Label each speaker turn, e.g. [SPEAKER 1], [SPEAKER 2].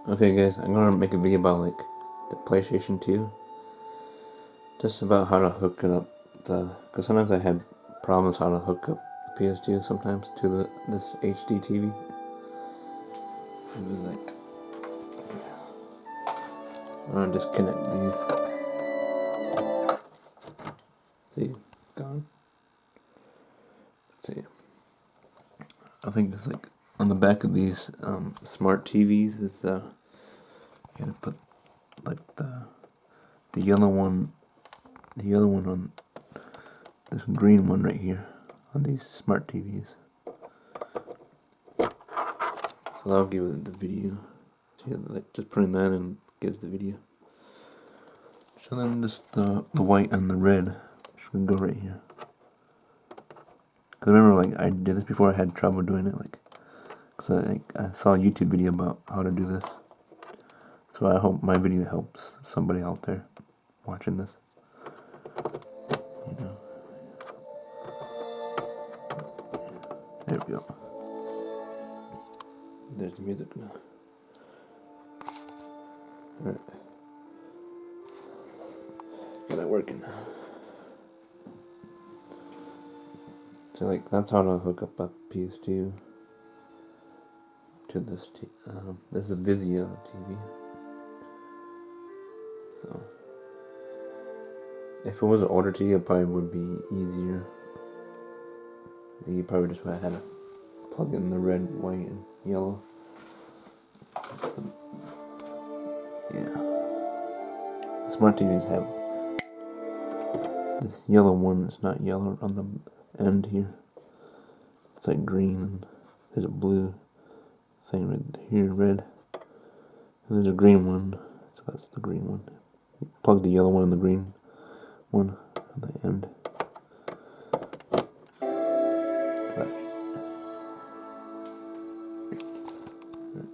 [SPEAKER 1] Okay guys, I'm gonna make a video about like the PlayStation 2. Just about how to hook it up. Because sometimes I had problems how to hook up the PS2 sometimes to this HD TV. It was like, I'm gonna disconnect these. See, it's gone. See, I think it's like on the back of these smart TVs is you gotta put like the yellow one on this green one right here on these smart TVs. So that'll give it the video. So like just putting that in gives the video. So then just the white and the red should go right here. Cause remember, like I did this before, I had trouble doing it, like, cause I saw a YouTube video about how to do this. So I hope my video helps somebody out there watching this. You know. There we go. There's the music now. Alright. Got that working now. So like that's how to hook up a PS2 to this this is a Vizio TV. So if it was an older TV, it probably would be easier. You probably just would have had to plug in the red, white, and yellow. Yeah. Smart TVs have this yellow one that's not yellow on the end here. It's like green, and there's a blue thing right here, red. And there's a green one, so that's the green one. You plug the yellow one and the green one at the end.